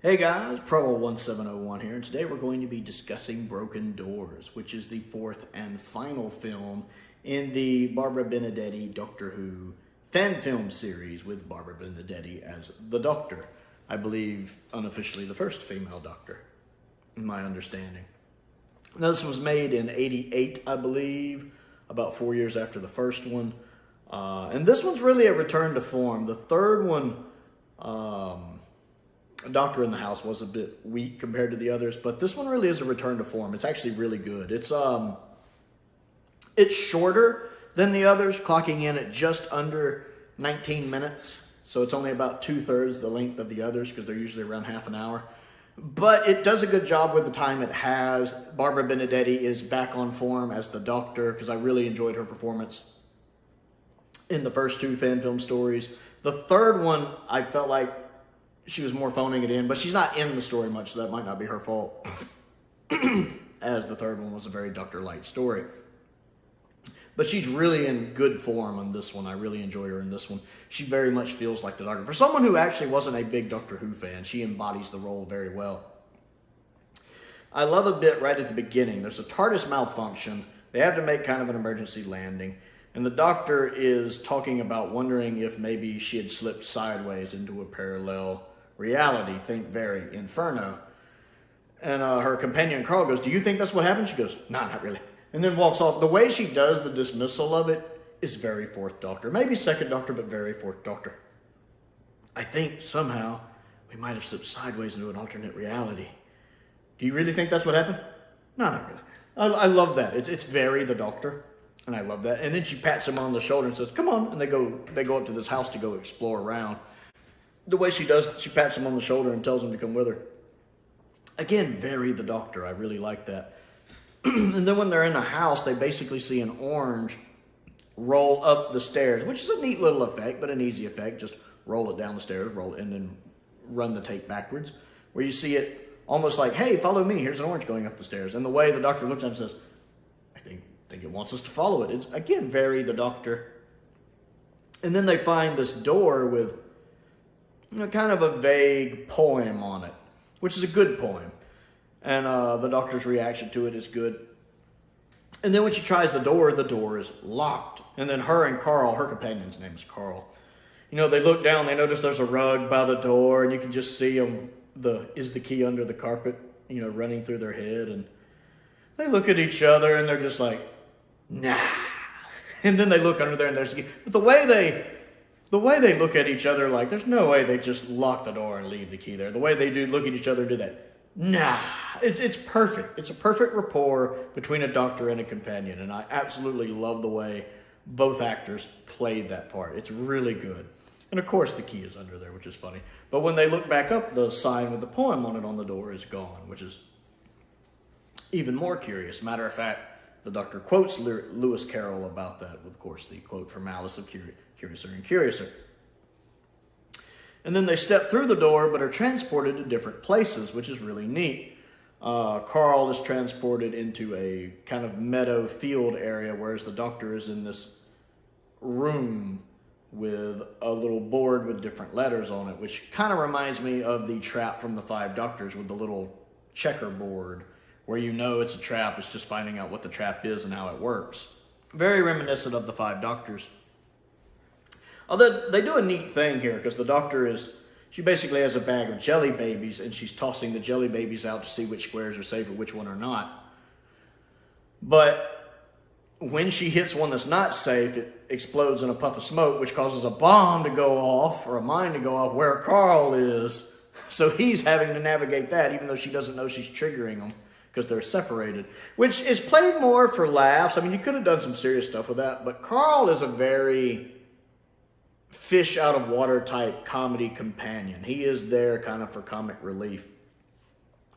Hey guys, Prowl 1701 here, and today we're going to be discussing Broken Doors, which is the fourth and final film in the Barbara Benedetti Doctor Who fan film series with Barbara Benedetti as the Doctor. I believe unofficially the first female Doctor, in my understanding. Now, this was made in '88, I believe, about 4 years after the first one. And this one's really a return to form. The third one, Doctor in the House, was a bit weak compared to the others, but this one really is a return to form. It's actually really good. It's shorter than the others, clocking in at just under 19 minutes. So it's only about 2/3 the length of the others because they're usually around half an hour. But it does a good job with the time it has. Barbara Benedetti is back on form as the Doctor because I really enjoyed her performance in the first two fan film stories. The third one, I felt like she was more phoning it in, but she's not in the story much, so that might not be her fault, as the third one was a very Doctor-like story. But she's really in good form on this one. I really enjoy her in this one. She very much feels like the Doctor. For someone who actually wasn't a big Doctor Who fan, she embodies the role very well. I love a bit right at the beginning. There's a TARDIS malfunction. They have to make kind of an emergency landing. And the Doctor is talking about wondering if maybe she had slipped sideways into a parallel reality. Think very Inferno. And her companion Carl goes, "Do you think that's what happened?" She goes, "Nah, not really." And then walks off. The way she does the dismissal of it is very fourth Doctor. Maybe second Doctor, but very fourth Doctor. I think somehow we might have slipped sideways into an alternate reality. Do you really think that's what happened? No, not really. I love that. It's very the Doctor. And I love that. And then she pats him on the shoulder and says, "Come on." And they go up to this house to go explore around. The way she does, she pats him on the shoulder and tells him to come with her. Again, very the Doctor. I really like that. And then when they're in the house, they basically see an orange roll up the stairs, which is a neat little effect, but an easy effect. Just roll it down the stairs, roll it, and then run the tape backwards. Where you see it almost like, "Hey, follow me. Here's an orange going up the stairs." And the way the Doctor looks at him and says, I think it wants us to follow it. It's, again, very the Doctor. And then they find this door with kind of a vague poem on it, which is a good poem. And the Doctor's reaction to it is good. And then when she tries the door is locked. And then her and Carl, her companion's name is Carl, they look down, they notice there's a rug by the door, and you can just see them, is the key under the carpet, running through their head. And they look at each other, and they're just like, "Nah." And then they look under there, and there's the key. But the way they look at each other, like, there's no way they just lock the door and leave the key there. The way they do look at each other and do that, nah. It's perfect. It's a perfect rapport between a Doctor and a companion, and I absolutely love the way both actors played that part. It's really good. And of course the key is under there, which is funny. But when they look back up, the sign with the poem on it on the door is gone, which is even more curious. Matter of fact, the Doctor quotes Lewis Carroll about that, with, of course, the quote from Alice of Curiouser and Curiouser. And then they step through the door, but are transported to different places, which is really neat. Carl is transported into a kind of meadow field area, whereas the Doctor is in this room with a little board with different letters on it, which kind of reminds me of the trap from the Five Doctors with the little checkerboard, where it's a trap, it's just finding out what the trap is and how it works. Very reminiscent of the Five Doctors. Although they do a neat thing here, because the Doctor she basically has a bag of jelly babies, and she's tossing the jelly babies out to see which squares are safe and which one are not. But when she hits one that's not safe, it explodes in a puff of smoke, which causes a bomb to go off, or a mine to go off, where Carl is. So he's having to navigate that, even though she doesn't know she's triggering them, because they're separated, which is played more for laughs. I mean, you could have done some serious stuff with that, but Carl is a very fish out of water type comedy companion. He is there kind of for comic relief.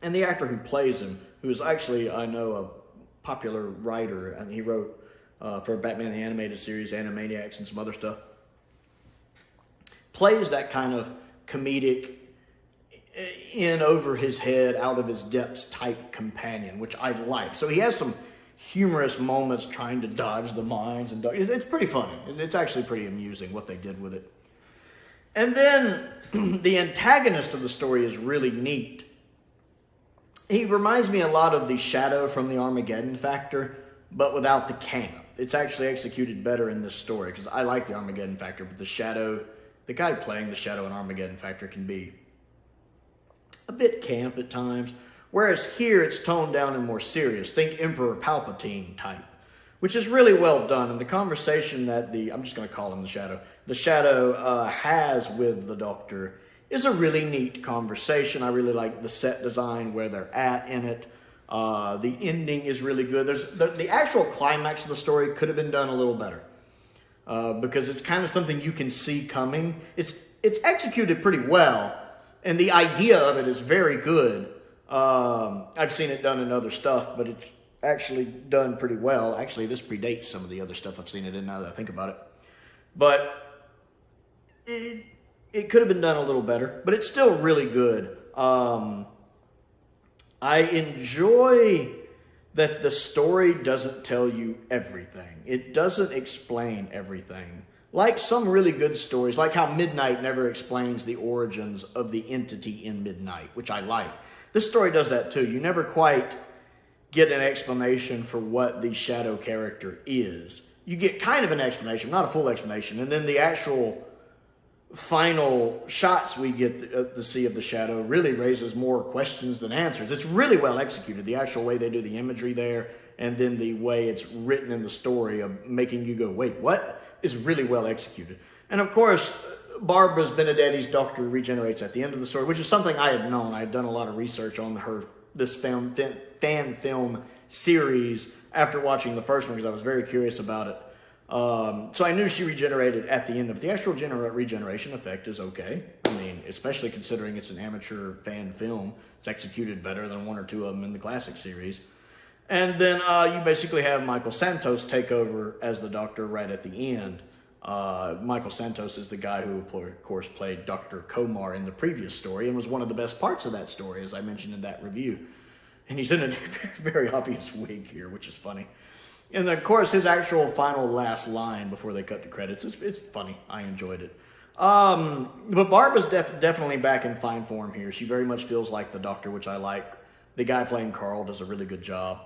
And the actor who plays him, who is actually, I know, a popular writer, and he wrote for Batman the Animated Series, Animaniacs, and some other stuff, plays that kind of comedic, in over his head, out of his depths type companion, which I like. So he has some humorous moments trying to dodge the mines, and it's pretty funny. It's actually pretty amusing what they did with it. And then the antagonist of the story is really neat. He reminds me a lot of the Shadow from the Armageddon Factor, but without the camp. It's actually executed better in this story, because I like the Armageddon Factor, but the Shadow, the guy playing the Shadow in Armageddon Factor can be a bit camp at times, whereas here it's toned down and more serious. Think Emperor Palpatine type, which is really well done. And the conversation that I'm just going to call him the Shadow has with the Doctor is a really neat conversation. I really like the set design, where they're at in it. The ending is really good. The actual climax of the story could have been done a little better, because it's kind of something you can see coming. It's executed pretty well, and the idea of it is very good. I've seen it done in other stuff, but it's actually done pretty well. Actually, this predates some of the other stuff I've seen it in, now that I think about it. But it could have been done a little better, but it's still really good. I enjoy that the story doesn't tell you everything. It doesn't explain everything. Like some really good stories, like how Midnight never explains the origins of the entity in Midnight, which I like. This story does that too. You never quite get an explanation for what the Shadow character is. You get kind of an explanation, not a full explanation, and then the actual final shots we get to see of the Shadow really raises more questions than answers. It's really well executed, the actual way they do the imagery there, and then the way it's written in the story of making you go, wait, what? Is really well executed. And of course, Barbara's Benedetti's Doctor regenerates at the end of the story, which is something I had known. I had done a lot of research on this fan film series after watching the first one, because I was very curious about it. So I knew she regenerated at the end of it. The actual regeneration effect is okay. I mean, especially considering it's an amateur fan film. It's executed better than one or two of them in the classic series. And then you basically have Michael Santos take over as the Doctor right at the end. Michael Santos is the guy who, of course, played Dr. Komar in the previous story and was one of the best parts of that story, as I mentioned in that review. And he's in a very obvious wig here, which is funny. And of course, his actual final last line before they cut to credits is funny. I enjoyed it. But Barbara's definitely back in fine form here. She very much feels like the Doctor, which I like. The guy playing Carl does a really good job.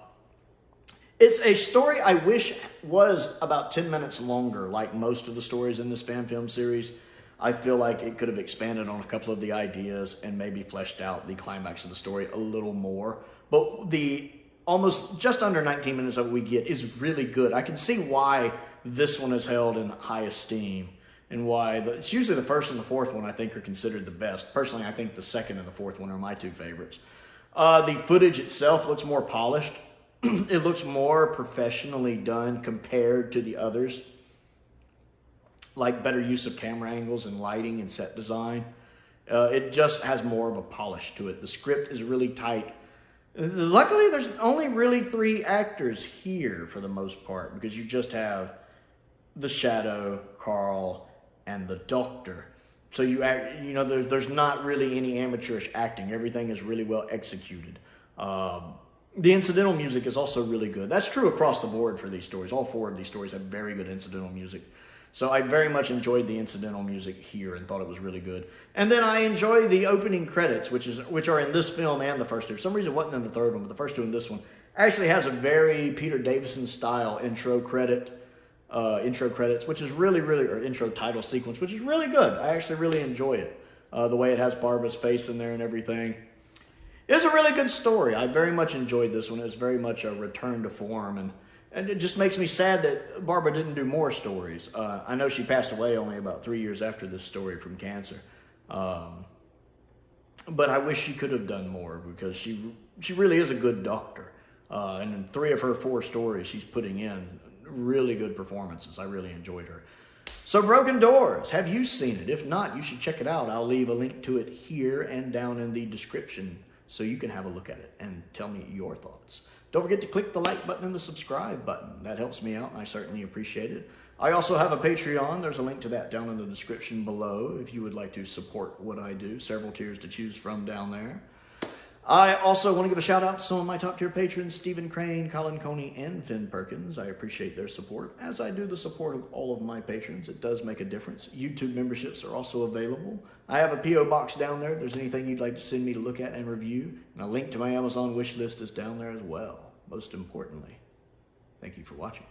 It's a story I wish was about 10 minutes longer, like most of the stories in this fan film series. I feel like it could have expanded on a couple of the ideas and maybe fleshed out the climax of the story a little more. But the almost just under 19 minutes of it we get is really good. I can see why this one is held in high esteem, and why it's usually the first and the fourth one I think are considered the best. Personally, I think the second and the fourth one are my two favorites. The footage itself looks more polished. It looks more professionally done compared to the others. Like better use of camera angles and lighting and set design. It just has more of a polish to it. The script is really tight. Luckily, there's only really 3 actors here for the most part, because you just have the Shadow, Carl, and the Doctor. So there's not really any amateurish acting. Everything is really well executed. The incidental music is also really good. That's true across the board for these stories. All 4 of these stories have very good incidental music. So I very much enjoyed the incidental music here and thought it was really good. And then I enjoy the opening credits, which are in this film and the first 2. For some reason it wasn't in the third one, but the first 2 in this one actually has a very Peter Davison style intro credits, which is really, or intro title sequence, which is really good. I actually really enjoy it. The way it has Barbara's face in there and everything. It's a really good story. I very much enjoyed this one. It's very much a return to form, and it just makes me sad that Barbara didn't do more stories. I know she passed away only about 3 years after this story from cancer. But I wish she could have done more, because she really is a good Doctor. And in 3 of her 4 stories, she's putting in really good performances. I really enjoyed her. So Broken Doors, have you seen it? If not, you should check it out. I'll leave a link to it here and down in the description so you can have a look at it and tell me your thoughts. Don't forget to click the like button and the subscribe button. That helps me out, and I certainly appreciate it. I also have a Patreon. There's a link to that down in the description below if you would like to support what I do. Several tiers to choose from down there. I also want to give a shout out to some of my top tier patrons, Stephen Crane, Colin Coney, and Finn Perkins. I appreciate their support, as I do the support of all of my patrons. It does make a difference. YouTube memberships are also available. I have a P.O. box down there if there's anything you'd like to send me to look at and review. And a link to my Amazon wish list is down there as well. Most importantly, thank you for watching.